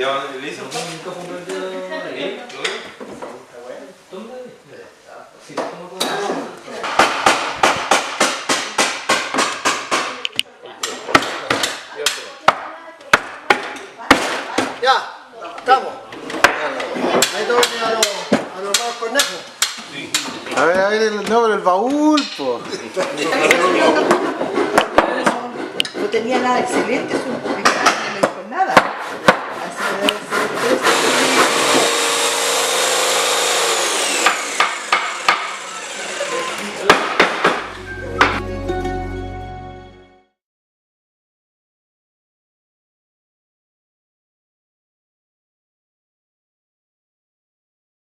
¿Ya le hizo? Ya, estamos. Ahí tengo que ir a los nuevos conejos. A ver el nombre del baúl, po. No tenía nada excelente,